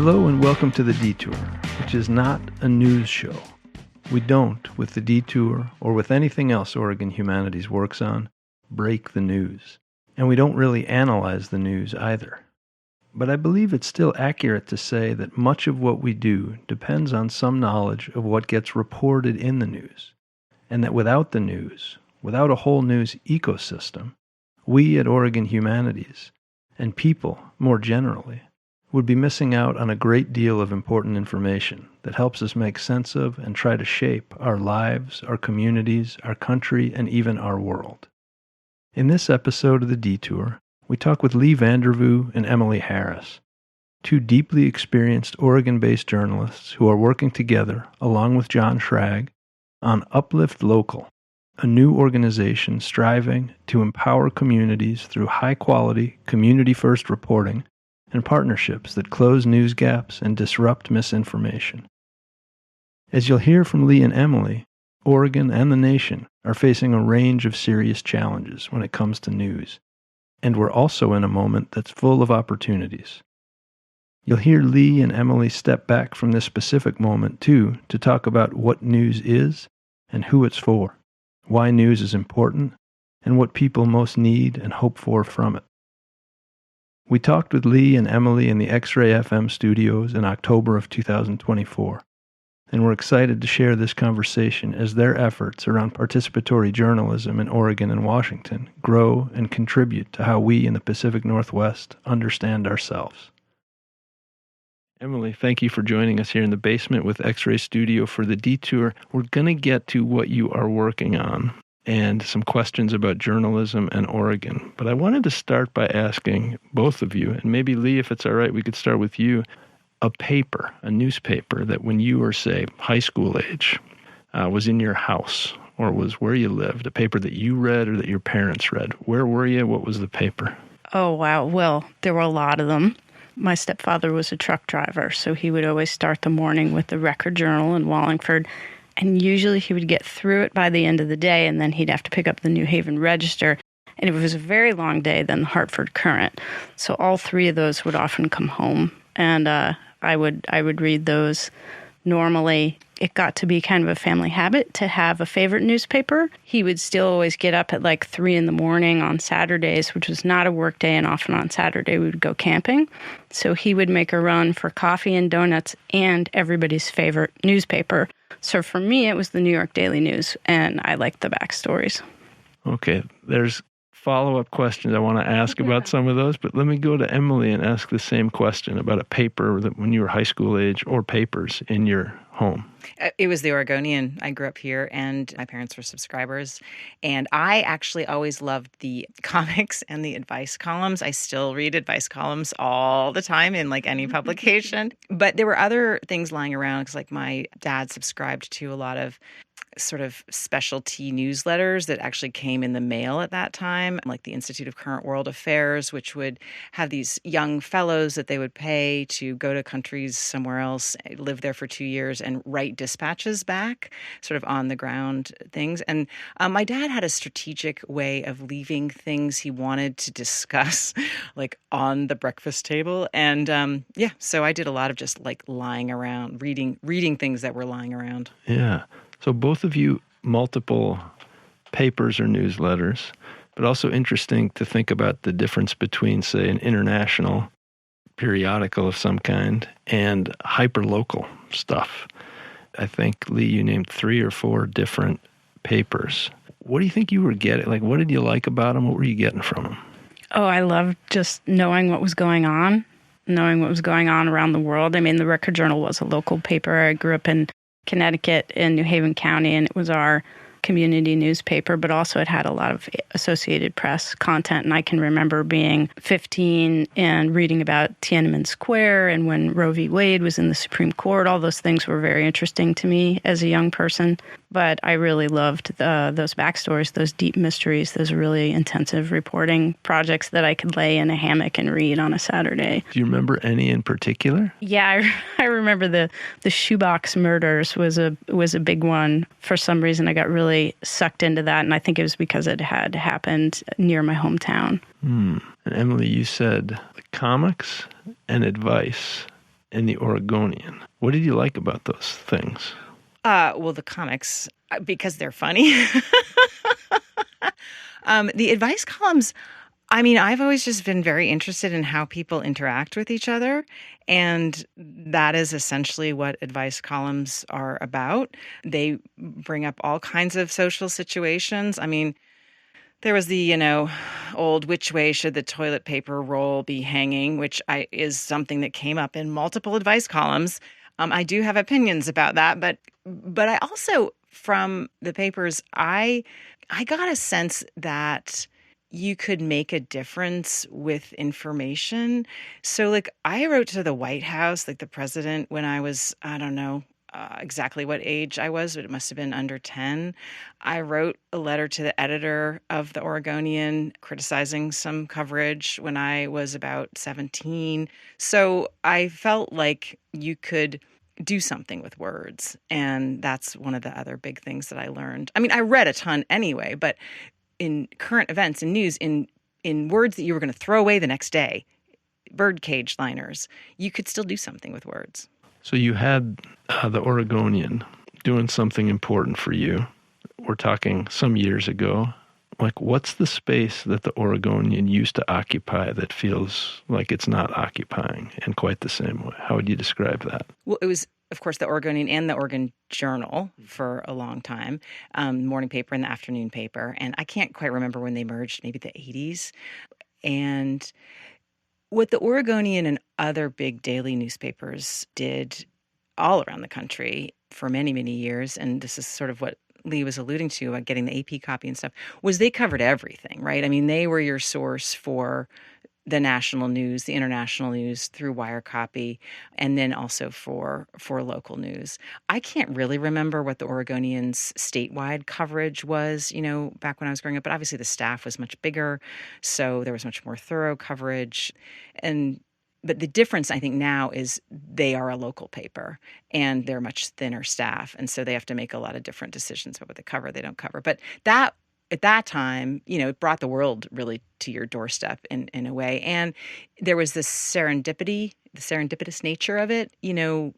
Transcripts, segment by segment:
Hello and welcome to The Detour, which is not a news show. We don't, with The Detour or with anything else Oregon Humanities works on, break the news. And we don't really analyze the news either. But I believe it's still accurate to say that much of what we do depends on some knowledge of what gets reported in the news. And that without the news, without a whole news ecosystem, we at Oregon Humanities, and people more generally, would be missing out on a great deal of important information that helps us make sense of and try to shape our lives, our communities, our country, and even our world. In this episode of The Detour, we talk with Leigh and Emily Harris, two deeply experienced Oregon-based journalists who are working together, along with John Schrag, on Uplift Local, a new organization striving to empower communities through high-quality, community-first reporting and partnerships that close news gaps and disrupt misinformation. As you'll hear from Leigh and Emily, Oregon and the nation are facing a range of serious challenges when it comes to news, and we're also in a moment that's full of opportunities. You'll hear Leigh and Emily step back from this specific moment, too, to talk about what news is and who it's for, why news is important, and what people most need and hope for from it. We talked with Leigh and Emily in the X-Ray FM studios in October of 2024, and we're excited to share this conversation as their efforts around participatory journalism in Oregon and Washington grow and contribute to how we in the Pacific Northwest understand ourselves. Emily, thank you for joining us here in the basement with X-Ray Studio for The Detour. We're going to get to what you are working on and some questions about journalism and Oregon. But I wanted to start by asking both of you, and maybe Leigh, if it's all right, we could start with you, a newspaper that when you were, say, high school age, was in your house or was where you lived, a paper that you read or that your parents read. Where were you? What was the paper? Oh, wow. Well, there were a lot of them. My stepfather was a truck driver, so he would always start the morning with the Record Journal in Wallingford. And usually he would get through it by the end of the day, and then he'd have to pick up the New Haven Register. And if it was a very long day, then the Hartford Courant. So all three of those would often come home, and I would read those. Normally, it got to be kind of a family habit to have a favorite newspaper. He would still always get up at like 3 a.m. on Saturdays, which was not a work day, and often on Saturday we would go camping. So he would make a run for coffee and donuts and everybody's favorite newspaper. So for me, it was the New York Daily News, and I liked the backstories. Okay, there's follow-up questions I want to ask about some of those, but let me go to Emily and ask the same question about a paper that when you were high school age or papers in your home. It was the Oregonian. I grew up here, and my parents were subscribers. And I actually always loved the comics and the advice columns. I still read advice columns all the time in like any publication. But there were other things lying around because like my dad subscribed to a lot of sort of specialty newsletters that actually came in the mail at that time, like the Institute of Current World Affairs, which would have these young fellows that they would pay to go to countries somewhere else, live there for 2 years, and write dispatches back, sort of on the ground things. And my dad had a strategic way of leaving things he wanted to discuss, like on the breakfast table. And so I did a lot of just like lying around, reading things that were lying around. Yeah. So both of you, multiple papers or newsletters, but also interesting to think about the difference between, say, an international periodical of some kind and hyperlocal stuff. I think, Leigh, you named 3 or 4 different papers. What do you think you were getting? Like, what did you like about them? What were you getting from them? Oh, I loved just knowing what was going on around the world. I mean, the Record Journal was a local paper. I grew up in Connecticut in New Haven County, and it was our community newspaper, but also it had a lot of Associated Press content. And I can remember being 15 and reading about Tiananmen Square and when Roe v. Wade was in the Supreme Court. All those things were very interesting to me as a young person. But I really loved those backstories, those deep mysteries, those really intensive reporting projects that I could lay in a hammock and read on a Saturday. Do you remember any in particular? Yeah, I remember the shoebox murders was a big one. For some reason, I got really sucked into that, and I think it was because it had happened near my hometown. And Emily, you said comics and advice. and the Oregonian. What did you like about those things? Well, the comics, because they're funny. The advice columns, I mean, I've always just been very interested in how people interact with each other. And that is essentially what advice columns are about. They bring up all kinds of social situations. I mean, there was the, old which way should the toilet paper roll be hanging, which is something that came up in multiple advice columns. I do have opinions about that, but I also, from the papers, I got a sense that you could make a difference with information. So, like, I wrote to the White House, like the president, when I was, I don't know exactly what age I was, but it must have been under 10. I wrote a letter to the editor of the Oregonian criticizing some coverage when I was about 17. So I felt like you could do something with words. And that's one of the other big things that I learned. I mean, I read a ton anyway, but in current events and news, in words that you were going to throw away the next day, birdcage liners, you could still do something with words. So you had the Oregonian doing something important for you. We're talking some years ago. Like, what's the space that the Oregonian used to occupy that feels like it's not occupying in quite the same way? How would you describe that? Well, it was, of course, the Oregonian and the Oregon Journal for a long time, morning paper and the afternoon paper. And I can't quite remember when they merged, maybe the 80s. And what the Oregonian and other big daily newspapers did all around the country for many, many years, and this is sort of what Leigh was alluding to about getting the AP copy and stuff, was they covered everything, right? I mean, they were your source for the national news, the international news through wire copy, and then also for local news. I can't really remember what the Oregonian's statewide coverage was, back when I was growing up, but obviously the staff was much bigger, so there was much more thorough coverage. But the difference, I think, now is they are a local paper and they're much thinner staff, and so they have to make a lot of different decisions about what they cover, they don't cover. But that, at that time, it brought the world really to your doorstep in a way. And there was this serendipity, the serendipitous nature of it. I mean,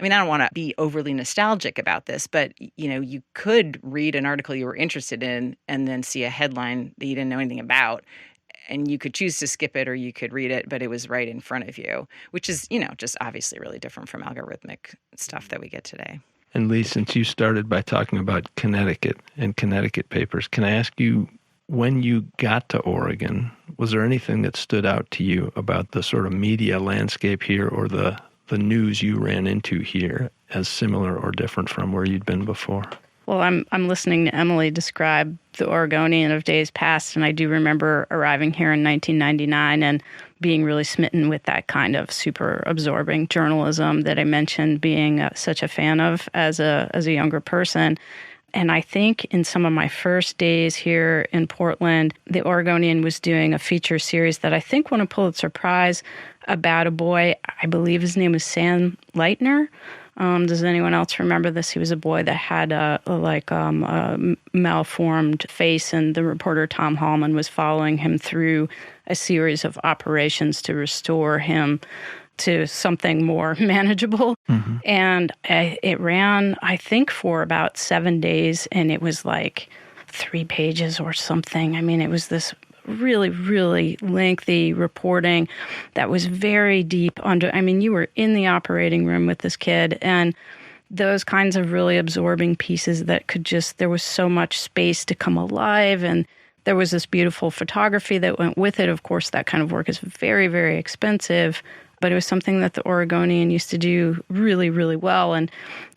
I don't want to be overly nostalgic about this, but, you could read an article you were interested in and then see a headline that you didn't know anything about. And you could choose to skip it or you could read it, but it was right in front of you, which is, just obviously really different from algorithmic stuff that we get today. And Leigh, since you started by talking about Connecticut and Connecticut papers, can I ask you, when you got to Oregon, was there anything that stood out to you about the sort of media landscape here or the news you ran into here as similar or different from where you'd been before? Well, I'm listening to Emily describe the Oregonian of days past, and I do remember arriving here in 1999 and being really smitten with that kind of super absorbing journalism that I mentioned being such a fan of as a younger person. And I think in some of my first days here in Portland, the Oregonian was doing a feature series that I think won a Pulitzer Prize about a boy, I believe his name was Sam Leitner. Does anyone else remember this? He was a boy that had a malformed face, and the reporter Tom Hallman was following him through a series of operations to restore him to something more manageable. Mm-hmm. And it ran, I think, for about 7 days, and it was like 3 pages or something. I mean, it was this really, really lengthy reporting that was very deep under. I mean, you were in the operating room with this kid, and those kinds of really absorbing pieces that could just, there was so much space to come alive, and there was this beautiful photography that went with it. Of course, that kind of work is very, very expensive, but it was something that the Oregonian used to do really, really well, and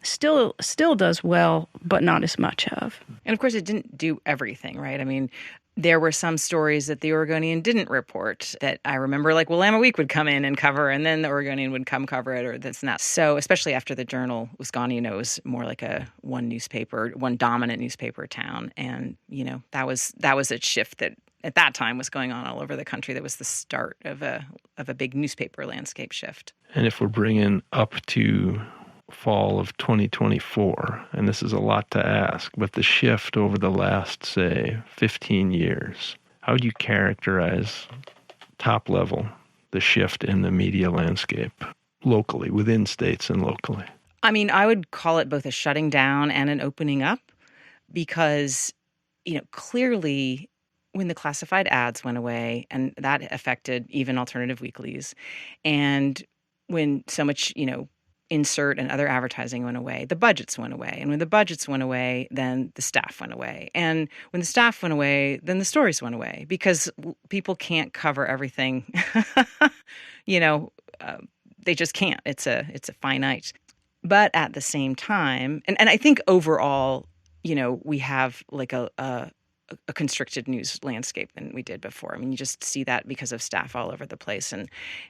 still does well, but not as much of. And of course, it didn't do everything, right? I mean, there were some stories that the Oregonian didn't report that I remember, like Willamette Week would come in and cover, and then the Oregonian would come cover it, or that's not. So especially after the Journal was gone, it was more like one dominant newspaper town. And, that was a shift that at that time was going on all over the country. That was the start of a big newspaper landscape shift. And if we're bringing up to fall of 2024, and this is a lot to ask, but the shift over the last, say, 15 years, how would you characterize top level the shift in the media landscape? locally, within states and locally? I mean, I would call it both a shutting down and an opening up because, clearly when the classified ads went away, and that affected even alternative weeklies, and when so much, insert and other advertising went away, the budgets went away. And when the budgets went away, then the staff went away. And when the staff went away, then the stories went away because people can't cover everything. you know, uh, they just can't. It's a finite. But at the same time, and I think overall, we have like a constricted news landscape than we did before. I mean, you just see that because of staff all over the place and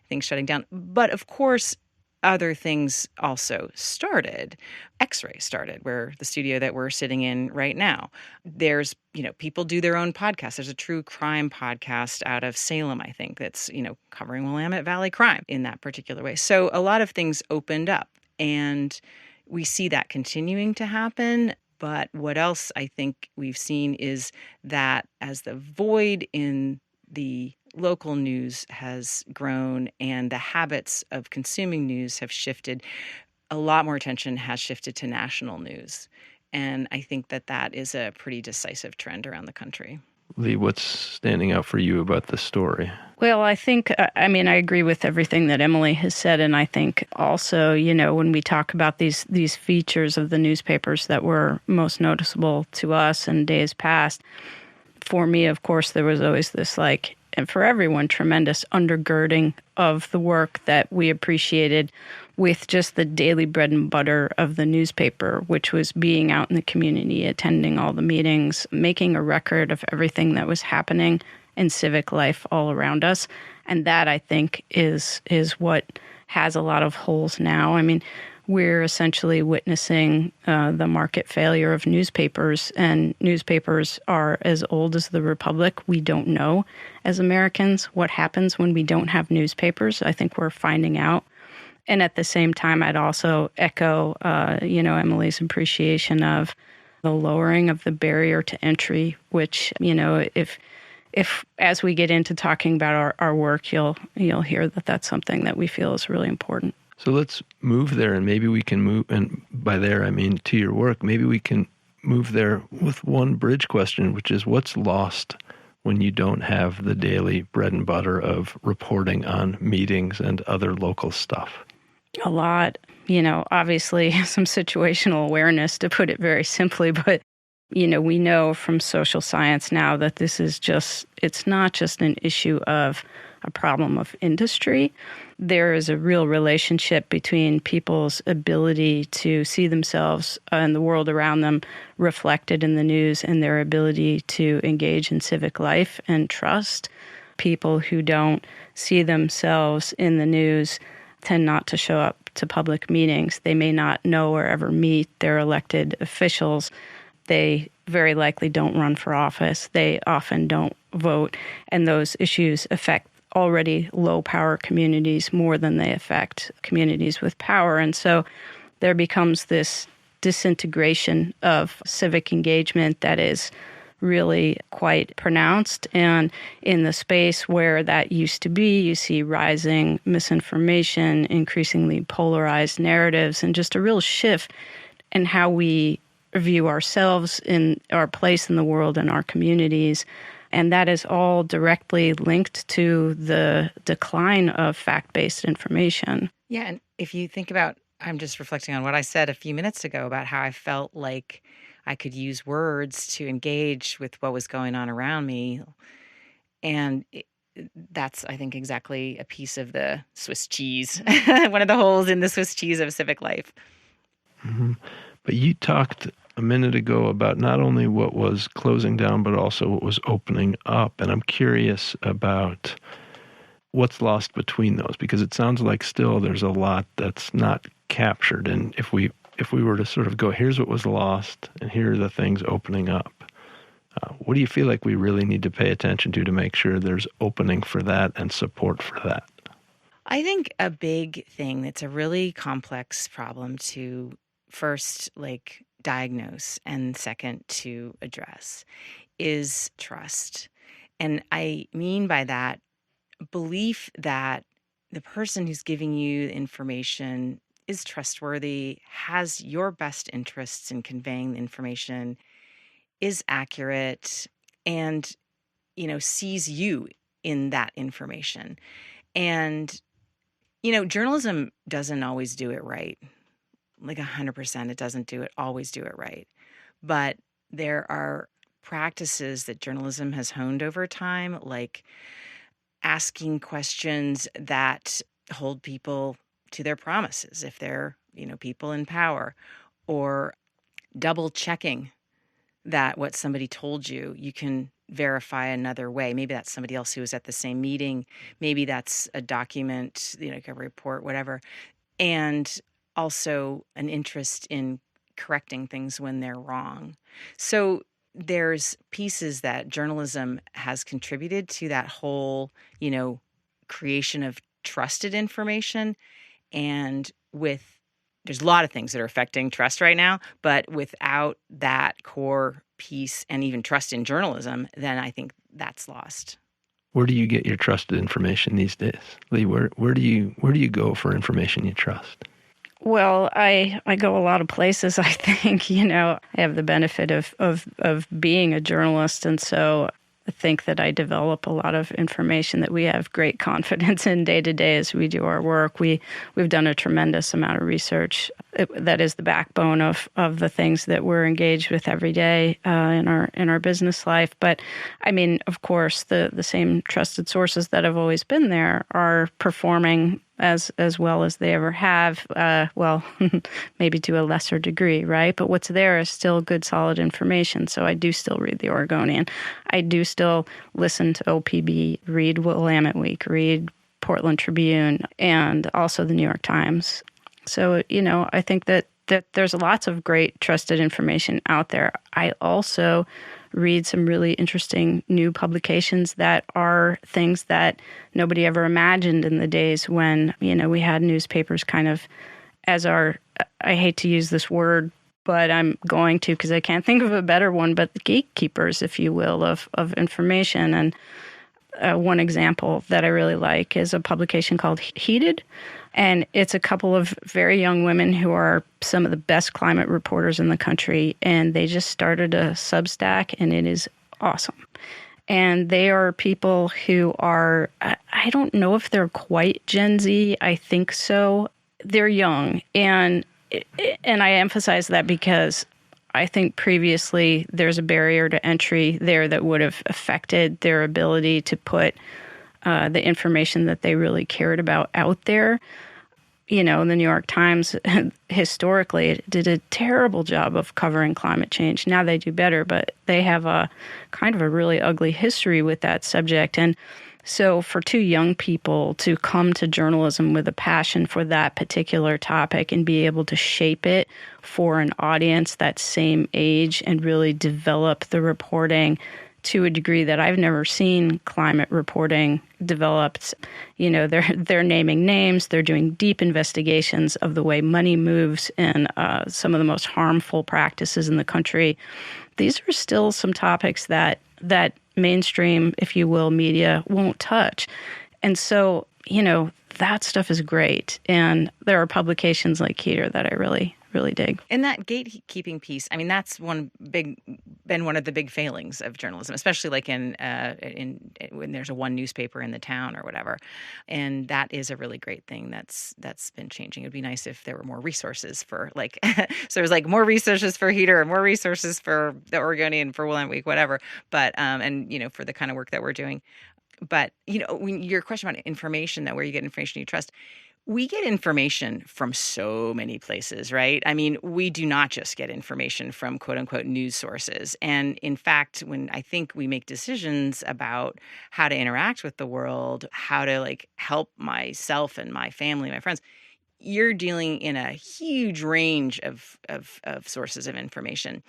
things shutting down. But of course, other things also started. X-Ray started, where the studio that we're sitting in right now. There's, people do their own podcasts. There's a true crime podcast out of Salem, I think, that's, covering Willamette Valley crime in that particular way. So a lot of things opened up, and we see that continuing to happen. But what else I think we've seen is that as the void in the local news has grown and the habits of consuming news have shifted, a lot more attention has shifted to national news. And I think that is a pretty decisive trend around the country. Leigh, what's standing out for you about this story? Well, I think, I agree with everything that Emily has said. And I think also, when we talk about these features of the newspapers that were most noticeable to us in days past, for me, of course, there was always this and for everyone, tremendous undergirding of the work that we appreciated with just the daily bread and butter of the newspaper, which was being out in the community, attending all the meetings, making a record of everything that was happening in civic life all around us. And that, I think, is what has a lot of holes now. I mean, we're essentially witnessing the market failure of newspapers, and newspapers are as old as the Republic. We don't know, as Americans, what happens when we don't have newspapers. I think we're finding out. And at the same time, I'd also echo, Emily's appreciation of the lowering of the barrier to entry, which, if as we get into talking about our work, you'll hear that that's something that we feel is really important. So let's move there, and maybe we can move, and by there I mean to your work, maybe we can move there with one bridge question, which is what's lost when you don't have the daily bread and butter of reporting on meetings and other local stuff? A lot, obviously some situational awareness, to put it very simply, but we know from social science now that this is it's not just an issue of a problem of industry. There is a real relationship between people's ability to see themselves and the world around them reflected in the news and their ability to engage in civic life and trust. People who don't see themselves in the news tend not to show up to public meetings. They may not know or ever meet their elected officials. They very likely don't run for office. They often don't vote. And those issues affect already low-power communities more than they affect communities with power. And so there becomes this disintegration of civic engagement that is really quite pronounced. And in the space where that used to be, you see rising misinformation, increasingly polarized narratives, and just a real shift in how we view ourselves, in our place in the world and our communities. And that is all directly linked to the decline of fact-based information. Yeah, and if you think about, I'm just reflecting on what I said a few minutes ago about how I felt like I could use words to engage with what was going on around me. And that's, I think, exactly a piece of the Swiss cheese, one of the holes in the Swiss cheese of civic life. Mm-hmm. But you talked a minute ago about not only what was closing down, but also what was opening up. And I'm curious about what's lost between those, because it sounds like still there's a lot that's not captured. And if we were to sort of go, here's what was lost, and here are the things opening up, what do you feel like we really need to pay attention to make sure there's opening for that and support for that? I think a big thing that's a really complex problem to first, diagnose, and second, to address is trust. And I mean by that belief that the person who's giving you the information is trustworthy, has your best interests in conveying the information, is accurate, and, sees you in that information. And, journalism doesn't always do it right. Like 100%, it doesn't always do it right. But there are practices that journalism has honed over time, like asking questions that hold people to their promises if they're, people in power, or double checking that what somebody told you can verify another way. Maybe that's somebody else who was at the same meeting. Maybe that's a document, like a report, whatever. And also an interest in correcting things when they're wrong. So there's pieces that journalism has contributed to that whole, creation of trusted information. And there's a lot of things that are affecting trust right now, but without that core piece and even trust in journalism, then I think that's lost. Where do you get your trusted information these days, Leigh? Where do you go for information you trust? Well, I go a lot of places. I think I have the benefit of being a journalist, and so I think that I develop a lot of information that we have great confidence in day to day as we do our work. We've done a tremendous amount of research that is the backbone of the things that we're engaged with every day in our business life. But I mean, of course, the same trusted sources that have always been there are performing as well as they ever have, well, maybe to a lesser degree, right? But what's there is still good, solid information. So I do still read the Oregonian. I do still listen to OPB, read Willamette Week, read Portland Tribune, and also the New York Times. So, I think that there's lots of great trusted information out there. I also read some really interesting new publications that are things that nobody ever imagined in the days when, we had newspapers kind of as our, I hate to use this word, but I'm going to because I can't think of a better one, but the gatekeepers, if you will, of information. And one example that I really like is a publication called Heated. And it's a couple of very young women who are some of the best climate reporters in the country. And they just started a Substack, and it is awesome. And they are people who are, I don't know if they're quite Gen Z. I think so. They're young. And I emphasize that because I think previously there's a barrier to entry there that would have affected their ability to put the information that they really cared about out there. The New York Times historically did a terrible job of covering climate change. Now they do better, but they have a kind of a really ugly history with that subject. And so for two young people to come to journalism with a passion for that particular topic and be able to shape it for an audience that same age and really develop the reporting to a degree that I've never seen climate reporting developed. They're naming names, they're doing deep investigations of the way money moves and some of the most harmful practices in the country. These are still some topics that mainstream, if you will, media won't touch. And so, that stuff is great. And there are publications like Keter that I really, really dig. And that gatekeeping piece, I mean, that's been one of the big failings of journalism, especially like in when there's one newspaper in the town or whatever. And that is a really great thing that's been changing. It'd be nice if there were more resources for so there's like more resources for Heater, more resources for the Oregonian, for Willamette Week, whatever. But and for the kind of work that we're doing. But when your question about information, that where you get information you trust. We get information from so many places, right? I mean, we do not just get information from quote unquote news sources. And in fact, when I think we make decisions about how to interact with the world, how to help myself and my family, my friends, you're dealing in a huge range of sources of information.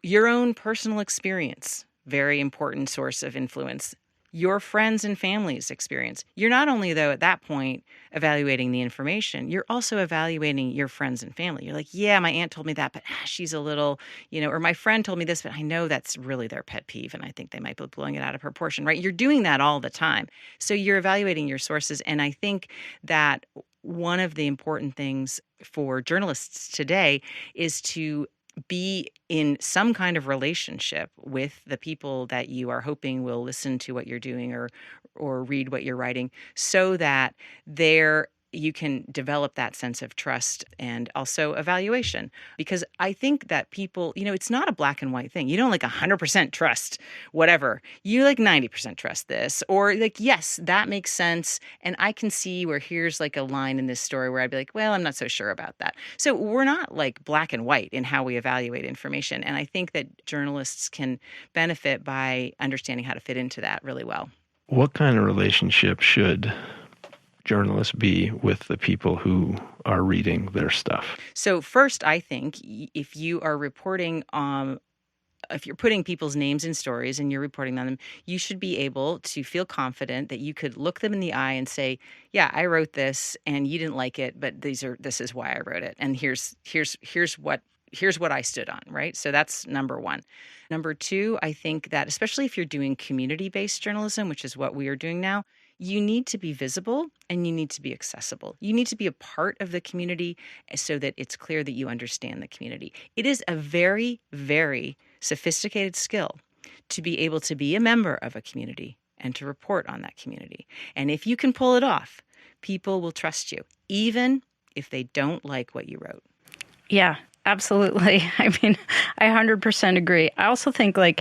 Your own personal experience, very important source of influence. your friends and family's experience. You're not only, though, at that point evaluating the information, you're also evaluating your friends and family. You're like, yeah, my aunt told me that, but she's a little, or my friend told me this, but I know that's really their pet peeve, and I think they might be blowing it out of proportion, right? You're doing that all the time. So you're evaluating your sources. And I think that one of the important things for journalists today is to be in some kind of relationship with the people that you are hoping will listen to what you're doing or read what you're writing, so that you can develop that sense of trust and also evaluation. Because I think that people, it's not a black and white thing. You don't 100% trust whatever. You 90% trust this, or yes, that makes sense. And I can see where here's a line in this story where I'd be like, well, I'm not so sure about that. So we're not black and white in how we evaluate information. And I think that journalists can benefit by understanding how to fit into that really well. What kind of relationship should journalists be with the people who are reading their stuff? So first, I think if you are reporting if you're putting people's names in stories and you're reporting on them, you should be able to feel confident that you could look them in the eye and say, yeah, I wrote this and you didn't like it, but this is why I wrote it. And here's what I stood on, right? So that's number one. Number two, I think that especially if you're doing community-based journalism, which is what we are doing now, you need to be visible and you need to be accessible. You need to be a part of the community so that it's clear that you understand the community. It is a very, very sophisticated skill to be able to be a member of a community and to report on that community. And if you can pull it off, people will trust you, even if they don't like what you wrote. Yeah, absolutely. I mean, I 100% agree. I also think a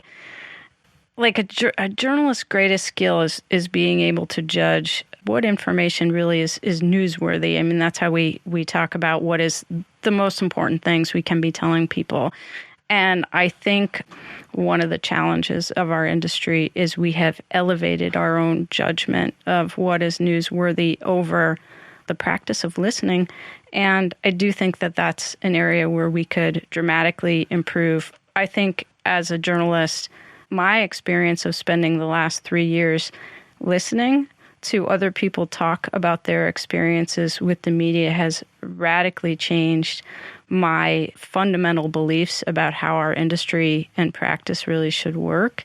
journalist's greatest skill is being able to judge what information really is newsworthy. I mean, that's how we talk about what is the most important things we can be telling people. And I think one of the challenges of our industry is we have elevated our own judgment of what is newsworthy over the practice of listening. And I do think that that's an area where we could dramatically improve. I think as a journalist, my experience of spending the last 3 years listening to other people talk about their experiences with the media has radically changed my fundamental beliefs about how our industry and practice really should work.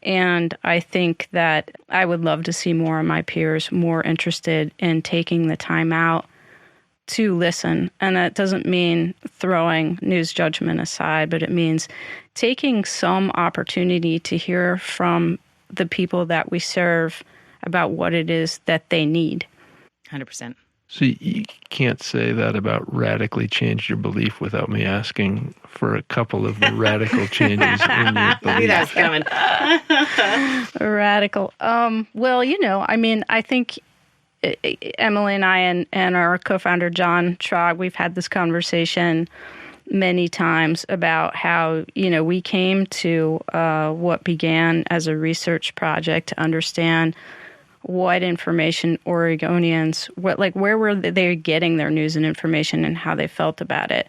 And I think that I would love to see more of my peers more interested in taking the time out to listen. And that doesn't mean throwing news judgment aside, but it means taking some opportunity to hear from the people that we serve about what it is that they need. 100%. So you can't say that about radically change your belief without me asking for a couple of the radical changes in your belief. That's coming. Radical. Well, I mean, I think Emily and I and our co-founder, John Schrag, we've had this conversation many times about how, we came to what began as a research project to understand what information Oregonians, where were they getting their news and information and how they felt about it.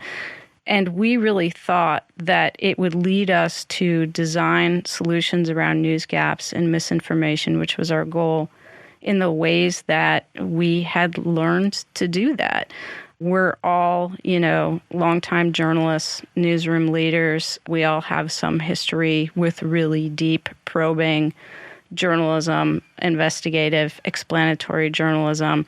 And we really thought that it would lead us to design solutions around news gaps and misinformation, which was our goal, in the ways that we had learned to do that. We're all, longtime journalists, newsroom leaders. We all have some history with really deep, probing journalism, investigative, explanatory journalism.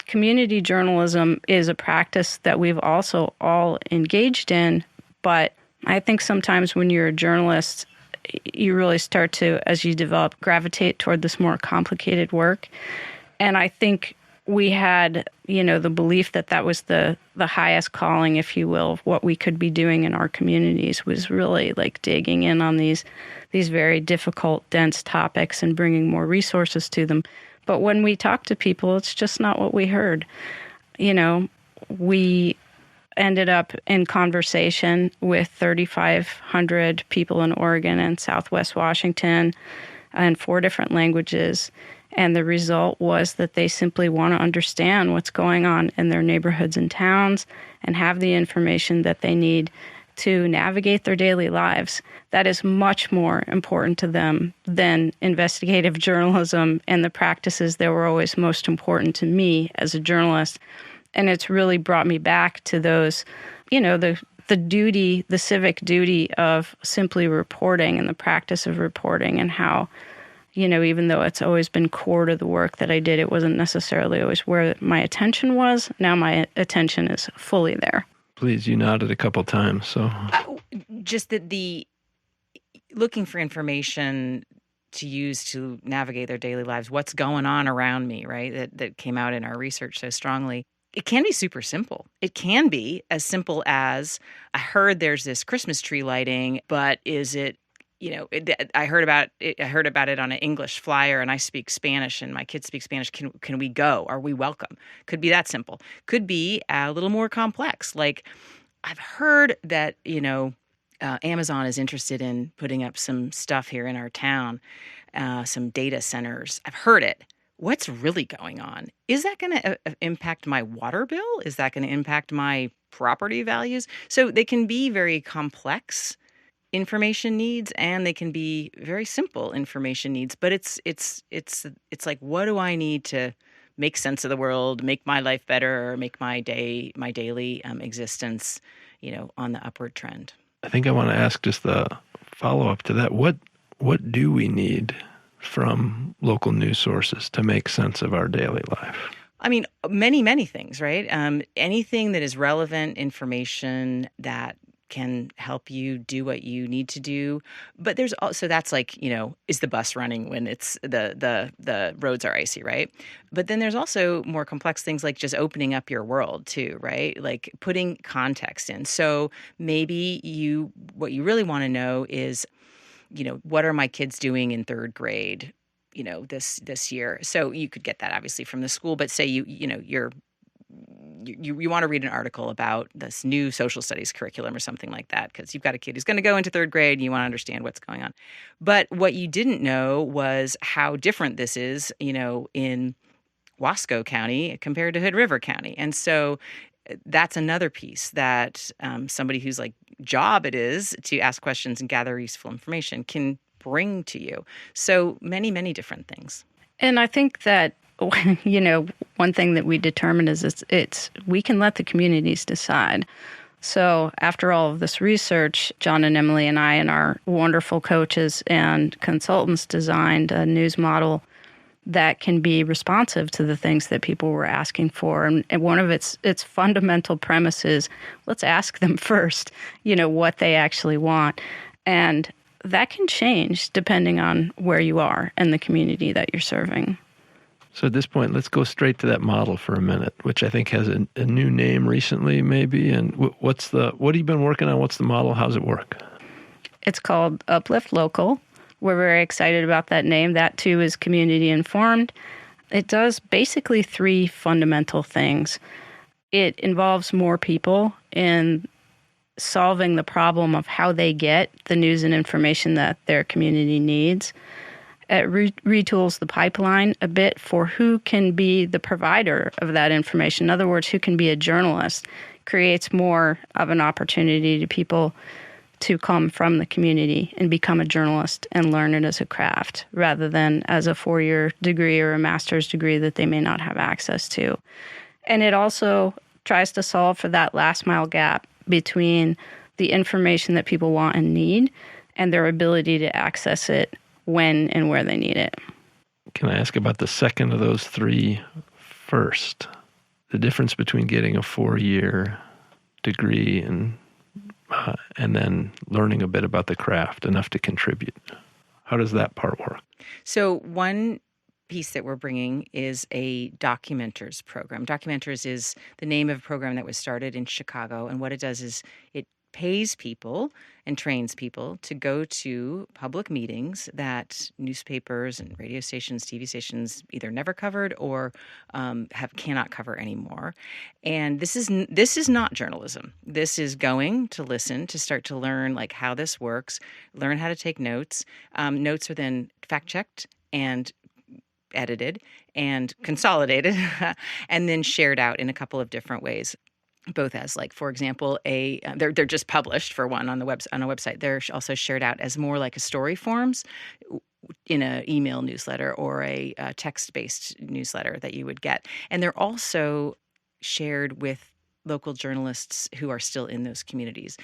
Community journalism is a practice that we've also all engaged in, but I think sometimes when you're a journalist, you really start to, as you develop, gravitate toward this more complicated work. And I think we had, the belief that that was the highest calling, if you will, of what we could be doing in our communities was really digging in on these very difficult, dense topics and bringing more resources to them. But when we talk to people, it's just not what we heard. We ended up in conversation with 3,500 people in Oregon and Southwest Washington in 4 different languages. And the result was that they simply want to understand what's going on in their neighborhoods and towns and have the information that they need to navigate their daily lives. That is much more important to them than investigative journalism and the practices that were always most important to me as a journalist. And it's really brought me back to those, the duty, the civic duty of simply reporting and the practice of reporting, and how, even though it's always been core to the work that I did, it wasn't necessarily always where my attention was. Now my attention is fully there. Please, you nodded a couple times, so. Just that the looking for information to use to navigate their daily lives, what's going on around me, right? That came out in our research so strongly. It can be super simple. It can be as simple as, I heard there's this Christmas tree lighting, but is it, I heard about it on an English flyer, and I speak Spanish and my kids speak Spanish. Can we go? Are we welcome? Could be that simple. Could be a little more complex. Like, I've heard that, Amazon is interested in putting up some stuff here in our town, some data centers. I've heard it. What's really going on? Is that going to impact my water bill? Is that going to impact my property values? So they can be very complex information needs, and they can be very simple information needs. But it's like, what do I need to make sense of the world, make my life better, or make my daily existence, on the upward trend? I think I want to ask just the follow-up to that. What do we need from local news sources to make sense of our daily life? I mean, many, many things, right? Anything that is relevant information that can help you do what you need to do. But there's also, that's like, is the bus running when it's the roads are icy, right? But then there's also more complex things like just opening up your world too, right? Like putting context in. So maybe what you really want to know is, what are my kids doing in third grade, this year? So you could get that obviously from the school, but say you want to read an article about this new social studies curriculum or something like that, because you've got a kid who's going to go into third grade and you want to understand what's going on. But what you didn't know was how different this is, in Wasco County compared to Hood River County. And so that's another piece that somebody whose job it is to ask questions and gather useful information can bring to you. So many, many different things. And I think that, one thing that we determined is we can let the communities decide. So after all of this research, John and Emily and I and our wonderful coaches and consultants designed a news model that can be responsive to the things that people were asking for. And one of its fundamental premises, let's ask them first, what they actually want. And that can change depending on where you are and the community that you're serving. So at this point, let's go straight to that model for a minute, which I think has a new name recently, maybe. And what have you been working on? What's the model? How's it work? It's called Uplift Local. We're very excited about that name. That, too, is community informed. It does basically three fundamental things. It involves more people in solving the problem of how they get the news and information that their community needs. It retools the pipeline a bit for who can be the provider of that information. In other words, who can be a journalist. Creates more of an opportunity to people to come from the community and become a journalist and learn it as a craft rather than as a 4-year degree or a master's degree that they may not have access to. And it also tries to solve for that last mile gap between the information that people want and need and their ability to access it when and where they need it. Can I ask about the second of those three first? The difference between getting a 4-year degree and then learning a bit about the craft, enough to contribute. How does that part work? So one piece that we're bringing is a Documenters program. Documenters is the name of a program that was started in Chicago. And what it does is it pays people and trains people to go to public meetings that newspapers and radio stations, TV stations either never covered or cannot cover anymore. And this is not journalism. This is going to listen, to start to learn how this works, learn how to take notes. Notes are then fact-checked and edited and consolidated and then shared out in a couple of different ways. both as, like, for example, they're just published for one on the on a website. They're also shared out as more like a story forms in an email newsletter or a text-based newsletter that you would get. And they're also shared with local journalists who are still in those communities,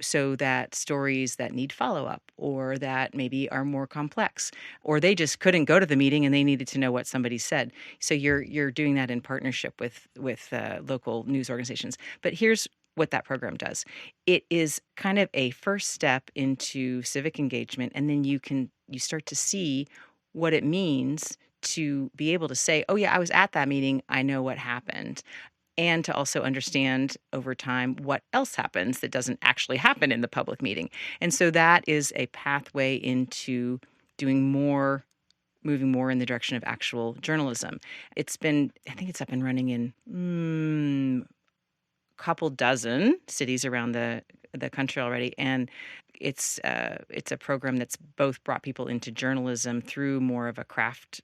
so that stories that need follow-up or that maybe are more complex, or they just couldn't go to the meeting and they needed to know what somebody said. So you're doing that in partnership with local news organizations. But here's what that program does. It is kind of a first step into civic engagement, and then you start to see what it means to be able to say, oh yeah, I was at that meeting, I know what happened. And to also understand over time what else happens that doesn't actually happen in the public meeting. And so that is a pathway into doing more, moving more in the direction of actual journalism. I think it's up and running in couple dozen cities around the country already, and it's a program that's both brought people into journalism through more of a craft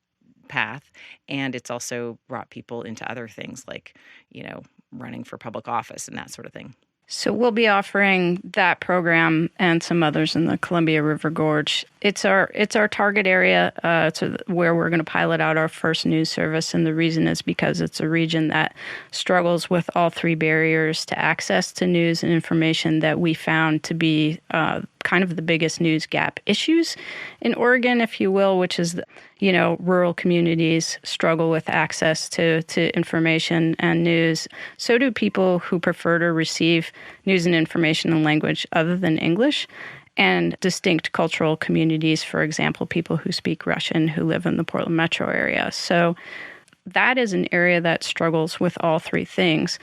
path, and it's also brought people into other things like, running for public office and that sort of thing. So we'll be offering that program and some others in the Columbia River Gorge. It's our target area. It's where we're going to pilot out our first news service, and the reason is because it's a region that struggles with all three barriers to access to news and information that we found to be kind of the biggest news gap issues in Oregon, if you will, which is, rural communities struggle with access to information and news. So do people who prefer to receive news and information in language other than English, and distinct cultural communities, for example, people who speak Russian who live in the Portland metro area. So that is an area that struggles with all three things.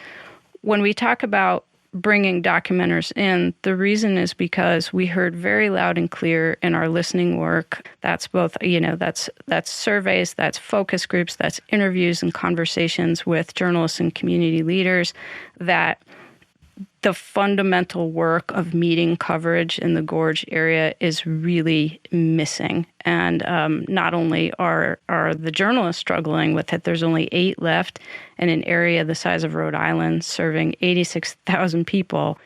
When we talk about bringing documenters in, the reason is because we heard very loud and clear in our listening work. That's both, that's surveys, that's focus groups, that's interviews and conversations with journalists and community leaders, that the fundamental work of meeting coverage in the Gorge area is really missing. And not only are the journalists struggling with it, there's only 8 left in an area the size of Rhode Island serving 86,000 people,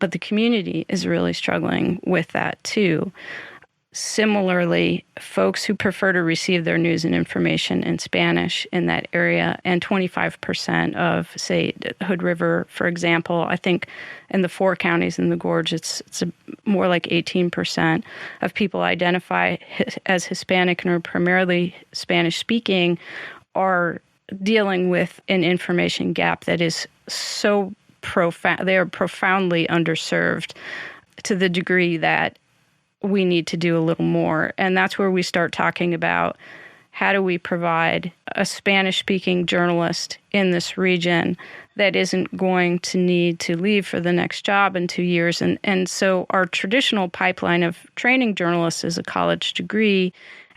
but the community is really struggling with that too. Similarly, folks who prefer to receive their news and information in Spanish in that area, and 25% of, say, Hood River, for example, I think in the 4 counties in the Gorge, it's more like 18% of people identify as Hispanic and are primarily Spanish-speaking, are dealing with an information gap that is so profound. They are profoundly underserved to the degree that we need to do a little more. And that's where we start talking about how do we provide a Spanish-speaking journalist in this region that isn't going to need to leave for the next job in 2 years. And so our traditional pipeline of training journalists is a college degree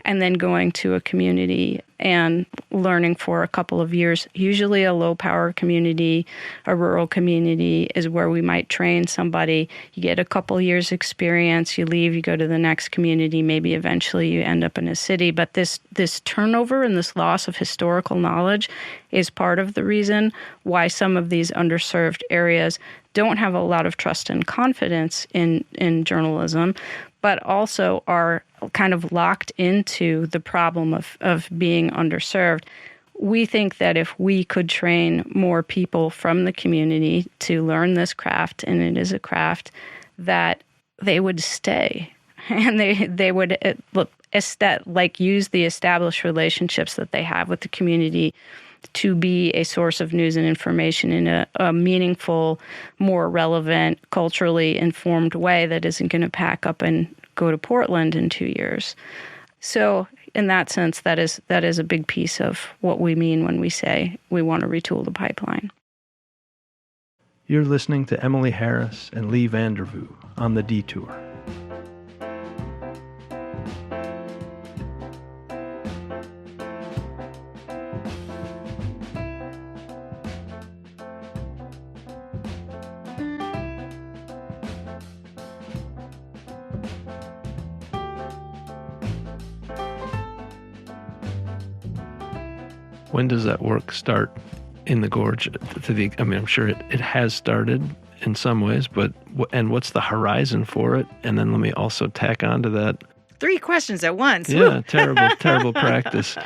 and then going to a community and learning for a couple of years. Usually a low-power community, a rural community is where we might train somebody. You get a couple years experience, you leave, you go to the next community, maybe eventually you end up in a city. But this turnover and this loss of historical knowledge is part of the reason why some of these underserved areas don't have a lot of trust and confidence in journalism, but also are kind of locked into the problem of being underserved. We think that if we could train more people from the community to learn this craft, and it is a craft, that they would stay and they would use the established relationships that they have with the community to be a source of news and information in a meaningful, more relevant, culturally informed way that isn't going to pack up and go to Portland in 2 years. So in that sense, that is a big piece of what we mean when we say we want to retool the pipeline. You're listening to Emily Harris and Leigh Vandervoo on The Detour. When does that work start? in the gorge? I'm sure it has started in some ways, but and what's the horizon for it? And then let me also tack on to that. 3 questions at once. Yeah, Woo! terrible practice.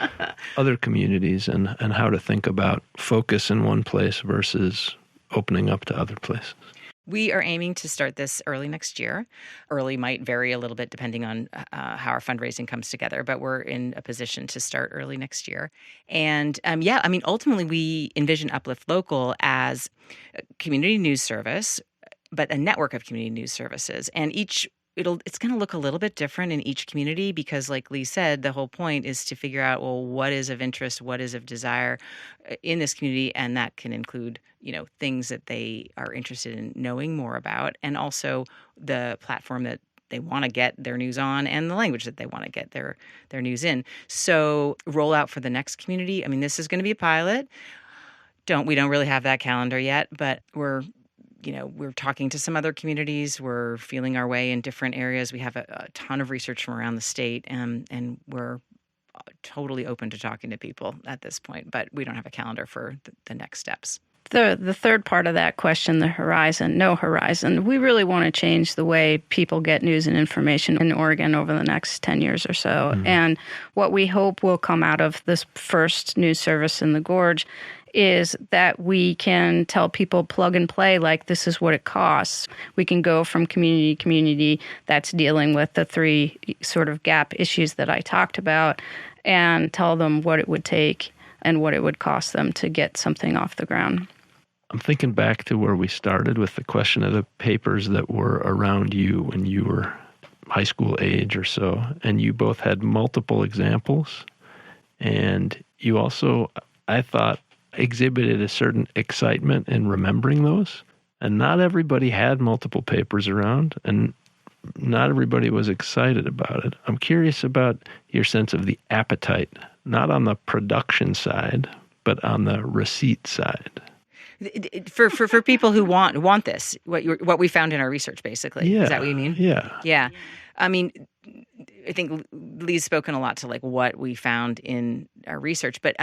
Other communities and how to think about focus in one place versus opening up to other places. We are aiming to start this early next year. Early might vary a little bit depending on how our fundraising comes together, but we're in a position to start early next year. And ultimately, we envision Uplift Local as a community news service, but a network of community news services. And it's going to look a little bit different in each community because, like Leigh said, the whole point is to figure out, well, what is of interest, what is of desire in this community, and that can include, things that they are interested in knowing more about, and also the platform that they want to get their news on and the language that they want to get their news in. So rollout for the next community, this is going to be a pilot. We don't really have that calendar yet, but we're talking to some other communities. We're feeling our way in different areas. We have a ton of research from around the state, and we're totally open to talking to people at this point, but we don't have a calendar for the next steps. The third part of that question, the horizon, no horizon. We really want to change the way people get news and information in Oregon over the next 10 years or so. Mm-hmm. And what we hope will come out of this first news service in the Gorge is that we can tell people plug and play, like this is what it costs. We can go from community to community that's dealing with the 3 sort of gap issues that I talked about and tell them what it would take and what it would cost them to get something off the ground. I'm thinking back to where we started with the question of the papers that were around you when you were high school age or so, and you both had multiple examples, and you also, I thought, exhibited a certain excitement in remembering those. And not everybody had multiple papers around, and not everybody was excited about it. I'm curious about your sense of the appetite, not on the production side, but on the receipt side. For people who want this, what we found in our research, basically. Yeah. Is that what you mean? Yeah. I think Leigh's spoken a lot to like what we found in our research, but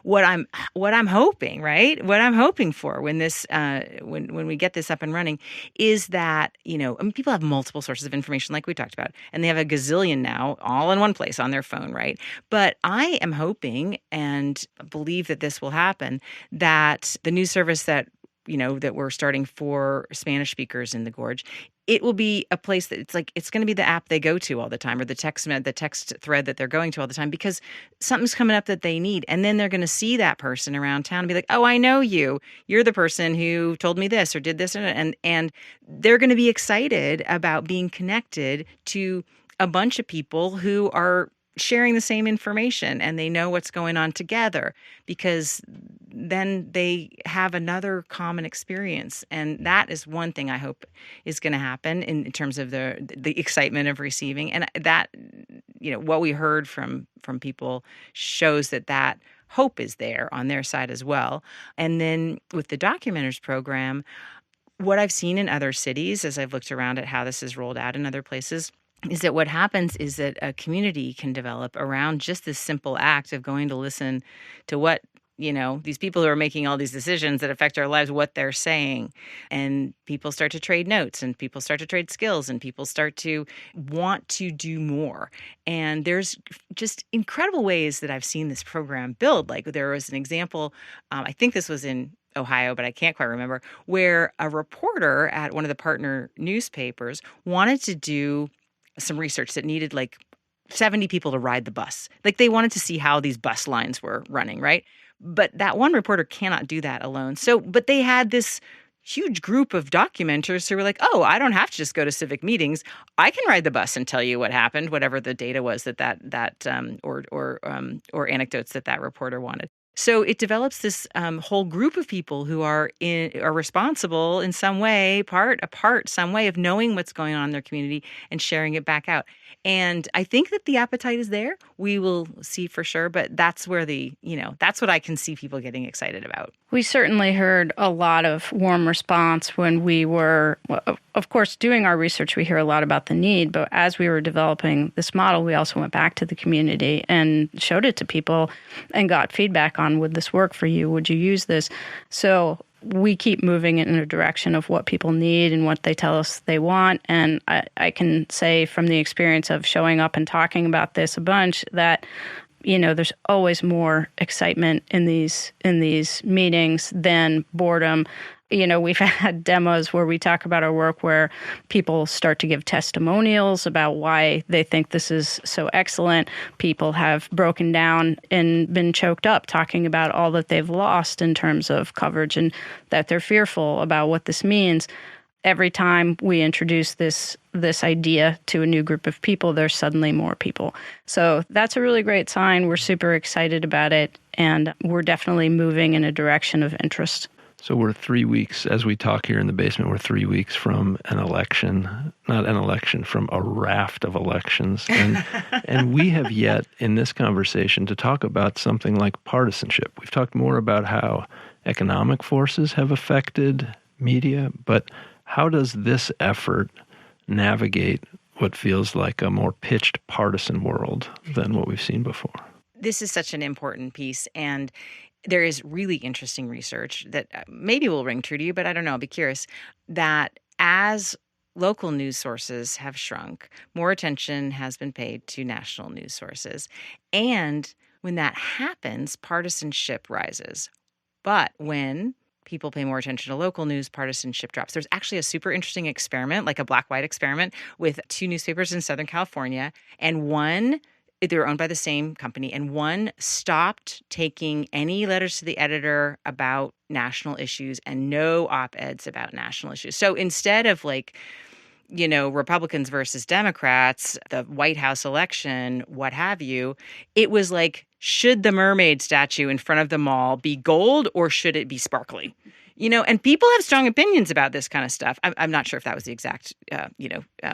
what I'm hoping, right? What I'm hoping for when this when we get this up and running is that people have multiple sources of information, like we talked about, and they have a gazillion now, all in one place on their phone, right? But I am hoping and believe that this will happen, that the news service that we're starting for Spanish speakers in the Gorge, it will be a place that it's going to be the app they go to all the time, or the text thread that they're going to all the time, because something's coming up that they need. And then they're going to see that person around town and be like, oh, I know you. You're the person who told me this or did this. And they're going to be excited about being connected to a bunch of people who are sharing the same information, and they know what's going on together, because then they have another common experience. And that is one thing I hope is going to happen in terms of the excitement of receiving. And that, what we heard from people shows that hope is there on their side as well. And then with the Documenters program, what I've seen in other cities as I've looked around at how this is rolled out in other places is that what happens is that a community can develop around just this simple act of going to listen to what, these people who are making all these decisions that affect our lives, what they're saying. And people start to trade notes, and people start to trade skills, and people start to want to do more. And there's just incredible ways that I've seen this program build. Like there was an example, I think this was in Ohio, but I can't quite remember, where a reporter at one of the partner newspapers wanted to do some research that needed 70 people to ride the bus. They wanted to see how these bus lines were running, right? But that one reporter cannot do that alone. But they had this huge group of documenters who were like, oh, I don't have to just go to civic meetings. I can ride the bus and tell you what happened, whatever the data was or anecdotes that reporter wanted. So it develops this whole group of people who are responsible in some way, some way of knowing what's going on in their community and sharing it back out. And I think that the appetite is there. We will see for sure, but that's where that's what I can see people getting excited about. We certainly heard a lot of warm response when we were, of course, doing our research. We hear a lot about the need, but as we were developing this model, we also went back to the community and showed it to people and got feedback on on? Would this work for you? Would you use this? So we keep moving in a direction of what people need and what they tell us they want. And I can say from the experience of showing up and talking about this a bunch that, there's always more excitement in these meetings than boredom. We've had demos where we talk about our work where people start to give testimonials about why they think this is so excellent. People have broken down and been choked up talking about all that they've lost in terms of coverage and that they're fearful about what this means. Every time we introduce this idea to a new group of people, there's suddenly more people. So that's a really great sign. We're super excited about it, and we're definitely moving in a direction of interest. So we're 3 weeks, as we talk here in the basement, we're 3 weeks from an election, not an election, from a raft of elections. And we have yet in this conversation to talk about something like partisanship. We've talked more about how economic forces have affected media, but how does this effort navigate what feels like a more pitched partisan world than what we've seen before? This is such an important piece, and there is really interesting research that maybe will ring true to you, but I don't know, I'll be curious, that as local news sources have shrunk, more attention has been paid to national news sources. And when that happens, partisanship rises. But when people pay more attention to local news, partisanship drops. There's actually a super interesting experiment, like a black-white experiment, with 2 newspapers in Southern California, and one, they were owned by the same company, and one stopped taking any letters to the editor about national issues and no op-eds about national issues. So instead of Republicans versus Democrats, the White House election, what have you, it was like, should the mermaid statue in front of the mall be gold or should it be sparkly? And people have strong opinions about this kind of stuff. I'm not sure if that was the exact,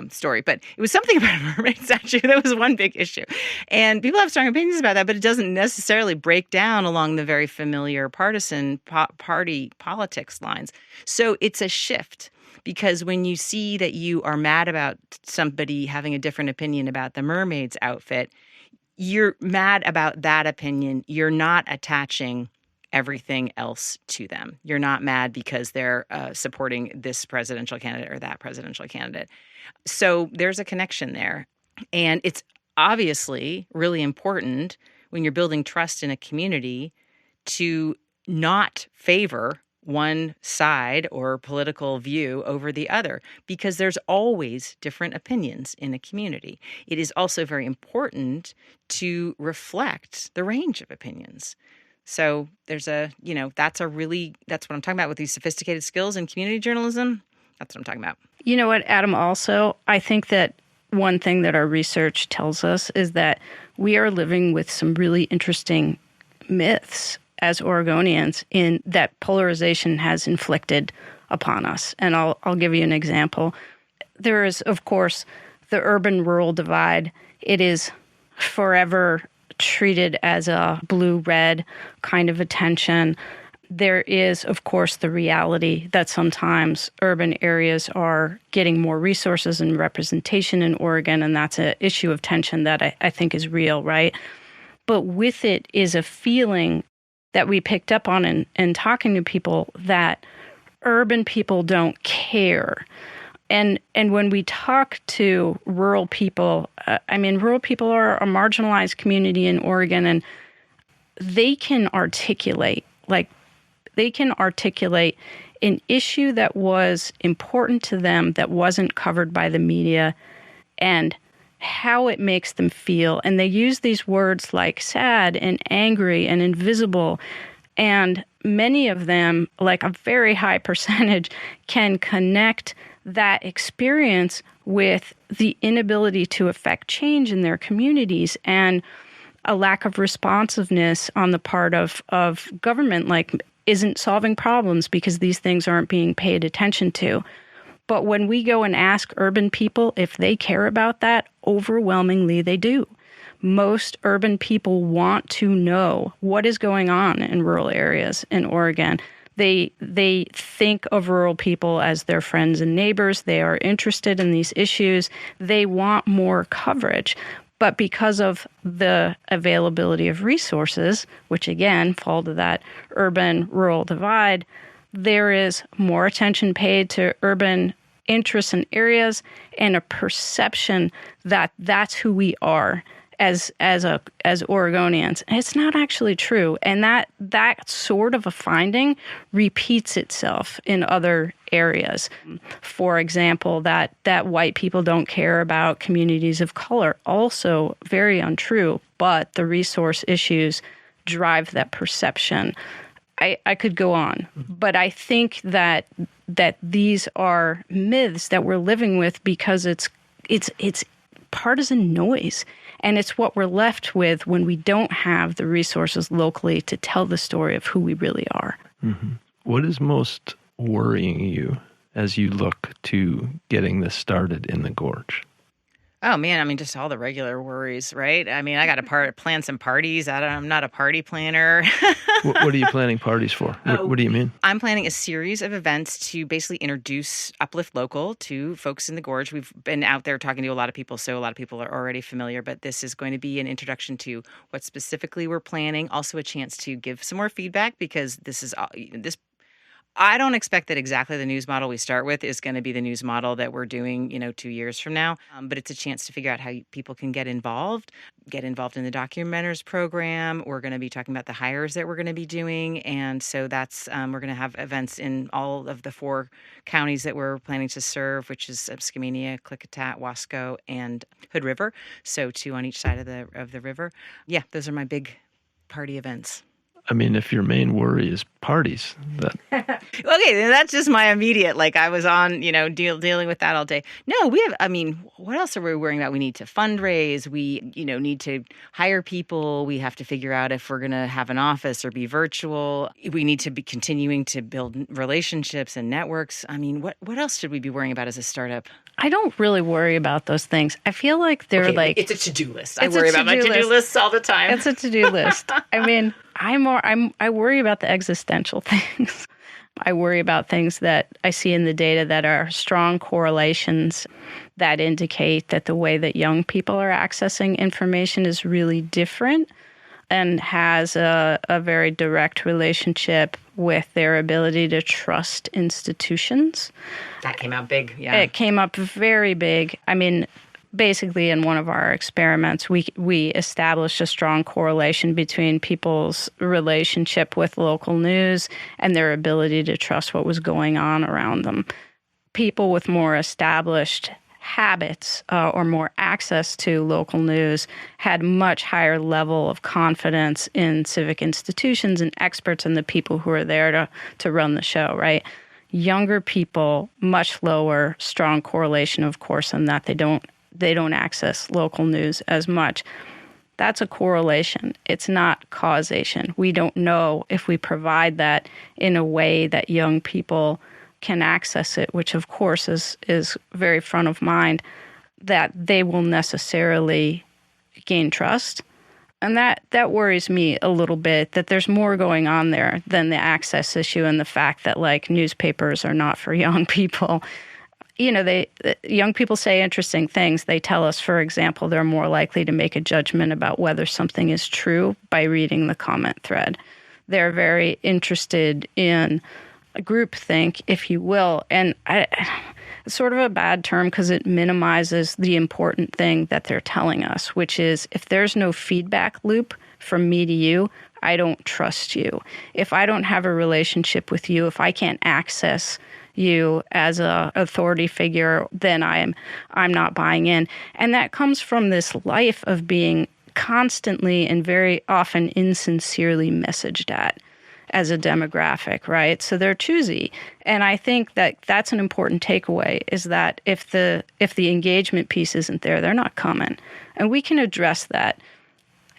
story, but it was something about a mermaid statue. That was one big issue. And people have strong opinions about that, but it doesn't necessarily break down along the very familiar partisan party politics lines. So it's a shift. Because when you see that you are mad about somebody having a different opinion about the mermaid's outfit, you're mad about that opinion. You're not attaching everything else to them. You're not mad because they're supporting this presidential candidate or that presidential candidate. So there's a connection there. And it's obviously really important when you're building trust in a community to not favor one side or political view over the other, because there's always different opinions in a community. It is also very important to reflect the range of opinions. So there's that's what I'm talking about with these sophisticated skills in community journalism. That's what I'm talking about. You know what, Adam, also, I think that one thing that our research tells us is that we are living with some really interesting myths as Oregonians in that polarization has inflicted upon us. And I'll give you an example. There is, of course, the urban-rural divide. It is forever treated as a blue-red kind of attention. There is, of course, the reality that sometimes urban areas are getting more resources and representation in Oregon, and that's an issue of tension that I think is real, right? But with it is a feeling that we picked up on in talking to people that urban people don't care. And when we talk to rural people, rural people are a marginalized community in Oregon, and they can articulate an issue that was important to them that wasn't covered by the media and how it makes them feel. And they use these words like sad and angry and invisible. And many of them, like a very high percentage, can connect that experience with the inability to affect change in their communities and a lack of responsiveness on the part of government, like isn't solving problems because these things aren't being paid attention to. But when we go and ask urban people if they care about that, overwhelmingly they do. Most urban people want to know what is going on in rural areas in Oregon. They think of rural people as their friends and neighbors. They are interested in these issues. They want more coverage. But because of the availability of resources, which again fall to that urban-rural divide, there is more attention paid to urban interests and areas and a perception that that's who we are as Oregonians. And it's not actually true. And that sort of a finding repeats itself in other areas. For example, that white people don't care about communities of color, also very untrue, but the resource issues drive that perception. I could go on, but I think that these are myths that we're living with because it's partisan noise. And it's what we're left with when we don't have the resources locally to tell the story of who we really are. Mm-hmm. What is most worrying you as you look to getting this started in the Gorge? Oh, man, I mean, just all the regular worries, right? I mean, I got to plan some parties. I'm not a party planner. What are you planning parties for? What do you mean? I'm planning a series of events to basically introduce Uplift Local to folks in the Gorge. We've been out there talking to a lot of people, so a lot of people are already familiar, but this is going to be an introduction to what specifically we're planning. Also a chance to give some more feedback because this I don't expect that exactly the news model we start with is going to be the news model that we're doing, 2 years from now. But it's a chance to figure out how people can get involved in the documenters program. We're going to be talking about the hires that we're going to be doing. And so that's, we're going to have events in all of the 4 counties that we're planning to serve, which is Skamania, Klickitat, Wasco, and Hood River. So 2 on each side of the river. Yeah, those are my big party events. I mean, if your main worry is parties, okay, that's just my immediate, I was on, dealing with that all day. No, what else are we worrying about? We need to fundraise. We, need to hire people. We have to figure out if we're going to have an office or be virtual. We need to be continuing to build relationships and networks. I mean, what else should we be worrying about as a startup? I don't really worry about those things. I feel like they're it's a to-do list. I worry about my to-do lists all the time. It's a to-do list. I mean, I worry about the existential things. I worry about things that I see in the data that are strong correlations that indicate that the way that young people are accessing information is really different and has a very direct relationship with their ability to trust institutions. That came out big, yeah. It came up very big. I mean, basically in one of our experiments, we established a strong correlation between people's relationship with local news and their ability to trust what was going on around them. People with more established habits or more access to local news had much higher level of confidence in civic institutions and experts and the people who are there to run the show, right? Younger people, much lower, strong correlation, of course, in that they don't access local news as much. That's a correlation. It's not causation. We don't know if we provide that in a way that young people can access it, which of course is very front of mind, that they will necessarily gain trust. And that worries me a little bit, that there's more going on there than the access issue and the fact that newspapers are not for young people. Young people say interesting things. They tell us, for example, they're more likely to make a judgment about whether something is true by reading the comment thread. They're very interested in groupthink, if you will. And it's sort of a bad term because it minimizes the important thing that they're telling us, which is if there's no feedback loop from me to you, I don't trust you. If I don't have a relationship with you, if I can't access you as a authority figure, then I'm not buying in. And that comes from this life of being constantly and very often insincerely messaged at as a demographic, right? So they're choosy. And I think that that's an important takeaway, is that if the engagement piece isn't there, they're not coming. And we can address that.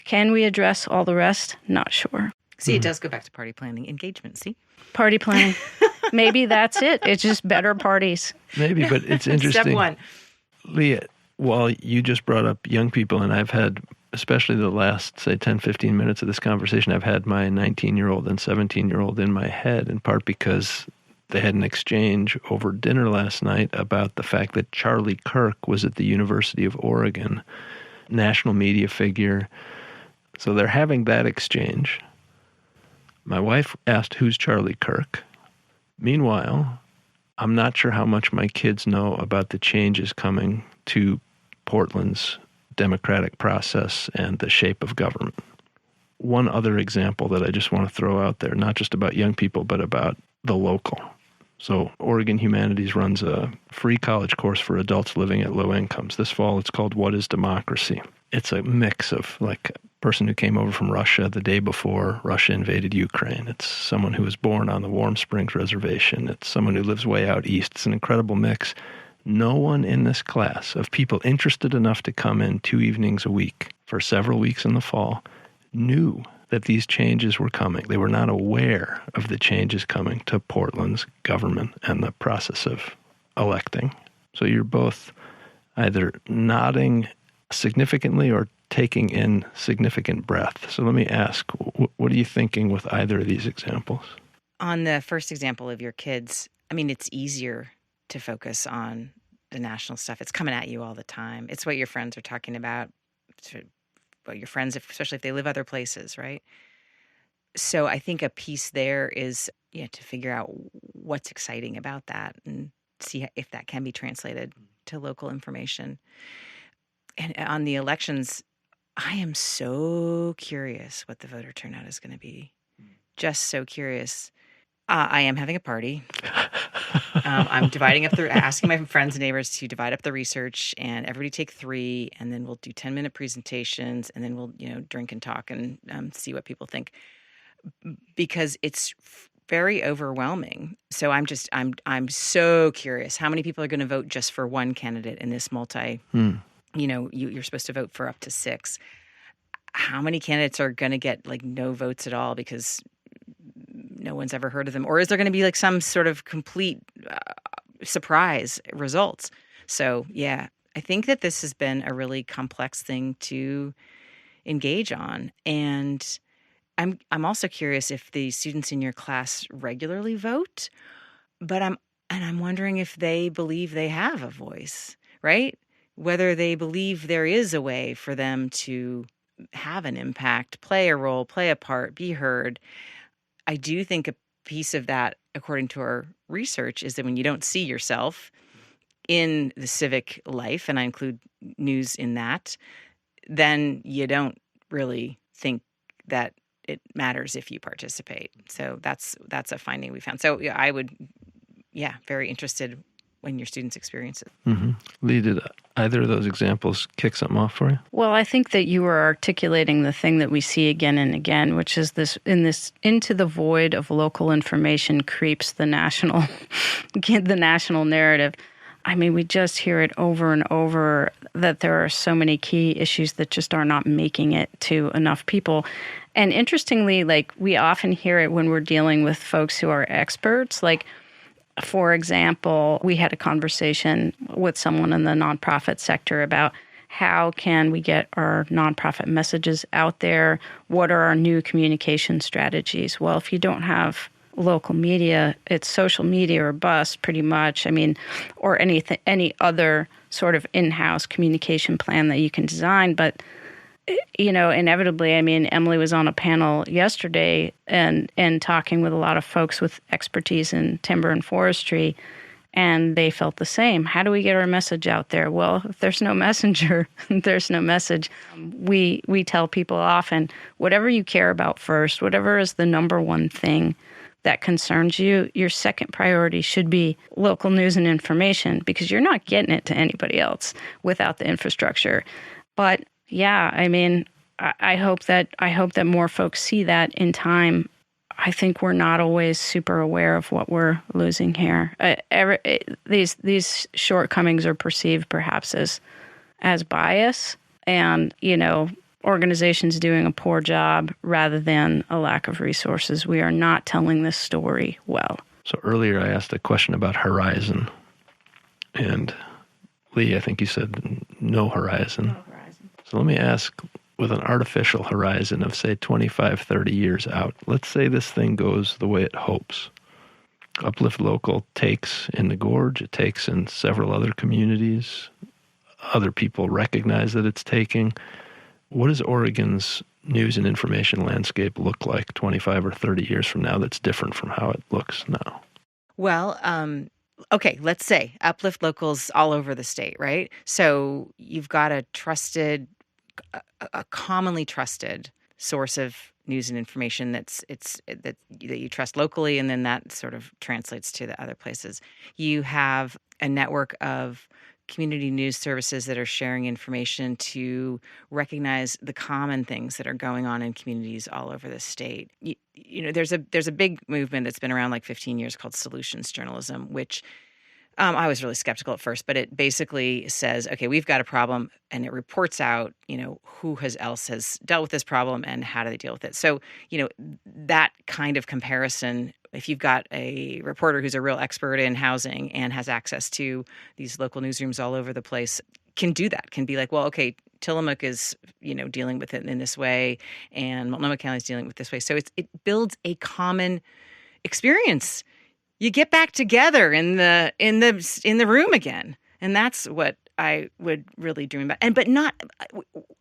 Can we address all the rest? Not sure. See, it does go back to party planning, engagement, see? Party planning. Maybe that's it. It's just better parties. Maybe, but it's interesting. Step 1. Leigh, while you just brought up young people, and I've had, especially the last, say, 10, 15 minutes of this conversation, I've had my 19-year-old and 17-year-old in my head, in part because they had an exchange over dinner last night about the fact that Charlie Kirk was at the University of Oregon national media figure. So they're having that exchange. My wife asked, who's Charlie Kirk? Meanwhile, I'm not sure how much my kids know about the changes coming to Portland's democratic process and the shape of government. One other example that I just want to throw out there, not just about young people, but about the local. So Oregon Humanities runs a free college course for adults living at low incomes. This fall it's called What is Democracy? It's a mix of like a person who came over from Russia the day before Russia invaded Ukraine. It's someone who was born on the Warm Springs Reservation. It's someone who lives way out east. It's an incredible mix. No one in this class of people interested enough to come in 2 evenings a week for several weeks in the fall knew that these changes were coming. They were not aware of the changes coming to Portland's government and the process of electing. So you're both either nodding significantly or taking in significant breath. So let me ask, what are you thinking with either of these examples? On the first example of your kids, I mean, it's easier to focus on the national stuff. It's coming at you all the time. It's what your friends are talking about. It's what your friends, especially if they live other places, right? So I think a piece there is to figure out what's exciting about that and see if that can be translated to local information. And on the elections, I am so curious what the voter turnout is going to be. Just so curious. I am having a party. I'm dividing up asking my friends and neighbors to divide up the research, and everybody take 3, and then we'll do 10-minute presentations, and then we'll drink and talk and see what people think, because it's very overwhelming. So I'm so curious how many people are going to vote just for one candidate in this you're supposed to vote for up to 6. How many candidates are going to get like no votes at all because no one's ever heard of them? Or is there going to be like some sort of complete surprise results? So, yeah, I think that this has been a really complex thing to engage on. And I'm also curious if the students in your class regularly vote, but I'm wondering if they believe they have a voice, right? Whether they believe there is a way for them to have an impact, play a role, play a part, be heard. I do think a piece of that, according to our research, is that when you don't see yourself in the civic life, and I include news in that, then you don't really think that it matters if you participate. So that's a finding we found. So I would, very interested when your students experience it. Mm-hmm. Leigh, did either of those examples kick something off for you? Well, I think that you were articulating the thing that we see again and again, which is into the void of local information creeps the national narrative. I mean, we just hear it over and over that there are so many key issues that just are not making it to enough people. And interestingly, like we often hear it when we're dealing with folks who are experts. Like, for example, we had a conversation with someone in the nonprofit sector about how can we get our nonprofit messages out there? What are our new communication strategies? Well, if you don't have local media, it's social media or bust pretty much. I mean, or any other sort of in-house communication plan that you can design. But inevitably, I mean, Emily was on a panel yesterday and talking with a lot of folks with expertise in timber and forestry, and they felt the same. How do we get our message out there? Well, if there's no messenger, there's no message. We tell people often, whatever you care about first, whatever is the number one thing that concerns you, your second priority should be local news and information, because you're not getting it to anybody else without the infrastructure. But yeah, I mean, I hope that more folks see that in time. I think we're not always super aware of what we're losing here. These shortcomings are perceived perhaps as bias, and organizations doing a poor job rather than a lack of resources. We are not telling this story well. So earlier I asked a question about horizon, and Leigh, I think you said no horizon. So let me ask, with an artificial horizon of, say, 25, 30 years out, let's say this thing goes the way it hopes. Uplift Local takes in the Gorge, it takes in several other communities, other people recognize that it's taking. What does Oregon's news and information landscape look like 25 or 30 years from now that's different from how it looks now? Well, okay, let's say Uplift Locals all over the state, right? So you've got a commonly trusted source of news and information that you trust locally, and then that sort of translates to the other places. You have a network of community news services that are sharing information to recognize the common things that are going on in communities all over the state. You know, there's a big movement that's been around like 15 years called solutions journalism, which I was really skeptical at first, but it basically says, okay, we've got a problem, and it reports out, who else has dealt with this problem and how do they deal with it. So, that kind of comparison, if you've got a reporter who's a real expert in housing and has access to these local newsrooms all over the place, can do that, can be like, well, okay, Tillamook is, dealing with it in this way, and Multnomah County is dealing with this way. So it builds a common experience. You get back together in the room again, and that's what I would really dream about. But not,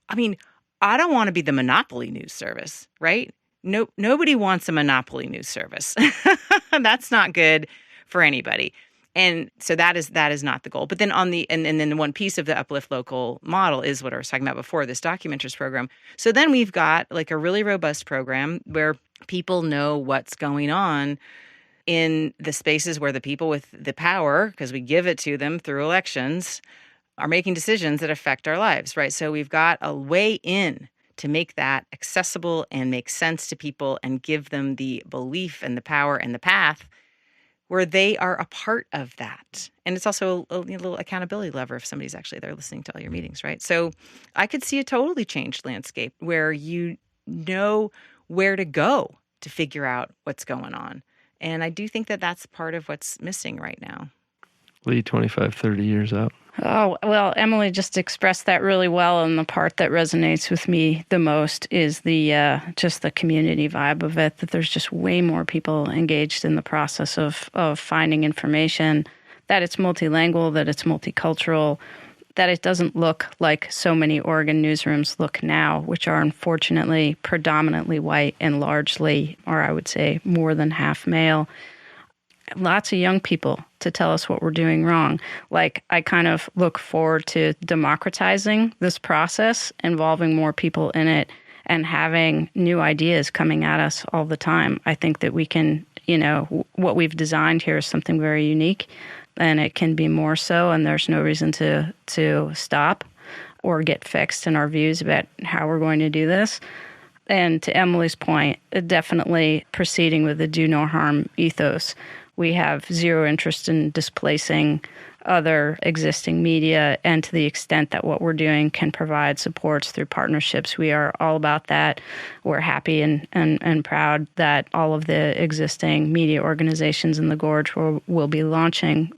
I mean, I don't want to be the monopoly news service, right? Nobody wants a monopoly news service. That's not good for anybody. And so that is not the goal. But then and then one piece of the Uplift Local model is what I was talking about before, this Documenters program. So then we've got like a really robust program where people know what's going on in the spaces where the people with the power, because we give it to them through elections, are making decisions that affect our lives, right? So we've got a way in to make that accessible and make sense to people and give them the belief and the power and the path where they are a part of that. And it's also a little accountability lever if somebody's actually there listening to all your meetings, right? So I could see a totally changed landscape where you know where to go to figure out what's going on. And I do think that that's part of what's missing right now. Leigh, 25, 30 years out. Oh, well, Emily just expressed that really well. And the part that resonates with me the most is just the community vibe of it, that there's just way more people engaged in the process of finding information, that it's multilingual, that it's multicultural, that it doesn't look like so many Oregon newsrooms look now, which are unfortunately predominantly white and largely, or I would say more than half male. Lots of young people to tell us what we're doing wrong. Like, I kind of look forward to democratizing this process, involving more people in it, and having new ideas coming at us all the time. I think that we can, what we've designed here is something very unique, and it can be more so, and there's no reason to stop or get fixed in our views about how we're going to do this. And to Emily's point, definitely proceeding with the do no harm ethos. We have zero interest in displacing other existing media, and to the extent that what we're doing can provide supports through partnerships, we are all about that. We're happy and proud that all of the existing media organizations in the Gorge will be launching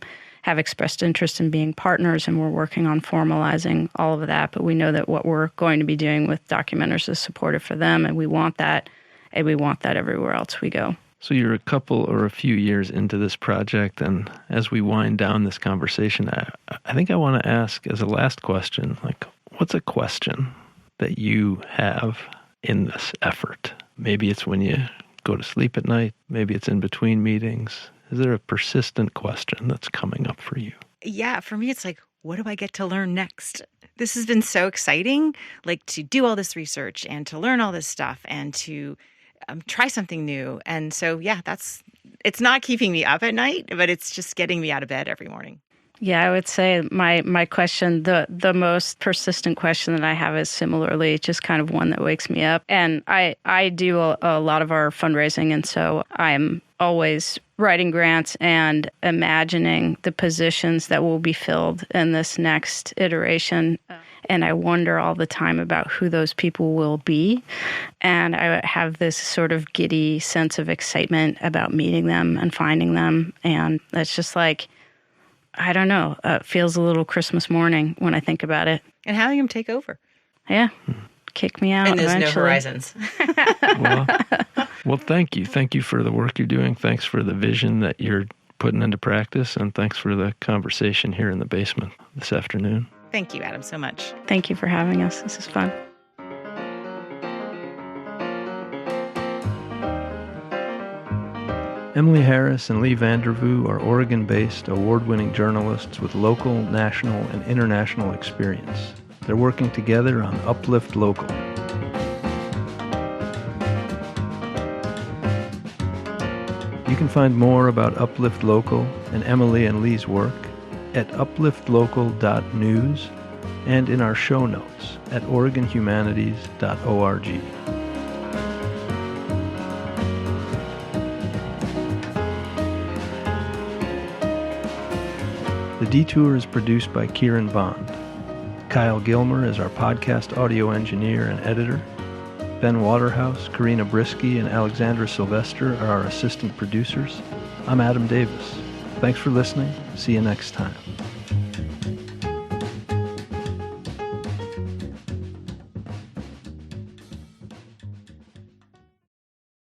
have expressed interest in being partners, and we're working on formalizing all of that. But we know that what we're going to be doing with Documenters is supportive for them, and we want that everywhere else we go. So you're a couple or a few years into this project, and as we wind down this conversation, I think I want to ask as a last question, like, what's a question that you have in this effort? Maybe it's when you go to sleep at night, maybe it's in between meetings. Is there a persistent question that's coming up for you? Yeah, for me, it's like, what do I get to learn next? This has been so exciting, like to do all this research and to learn all this stuff and to try something new. And so, yeah, it's not keeping me up at night, but it's just getting me out of bed every morning. Yeah, I would say my question, the most persistent question that I have is similarly just kind of one that wakes me up. And I do a lot of our fundraising, and so I'm always writing grants and imagining the positions that will be filled in this next iteration. And I wonder all the time about who those people will be. And I have this sort of giddy sense of excitement about meeting them and finding them. And it's just like, I don't know, it feels a little Christmas morning when I think about it. And having them take over. Yeah. Kick me out and there's eventually. No horizons. Well, thank you. Thank you for the work you're doing. Thanks for the vision that you're putting into practice. And thanks for the conversation here in the basement this afternoon. Thank you, Adam, so much. Thank you for having us. This is fun. Emily Harris and Leigh Vandervoo are Oregon-based, award-winning journalists with local, national, and international experience. They're working together on Uplift Local. You can find more about Uplift Local and Emily and Leigh's work at upliftlocal.news and in our show notes at oregonhumanities.org. The Detour is produced by Kieran Bond. Kyle Gilmer is our podcast audio engineer and editor. Ben Waterhouse, Karina Brisky, and Alexandra Sylvester are our assistant producers. I'm Adam Davis. Thanks for listening. See you next time.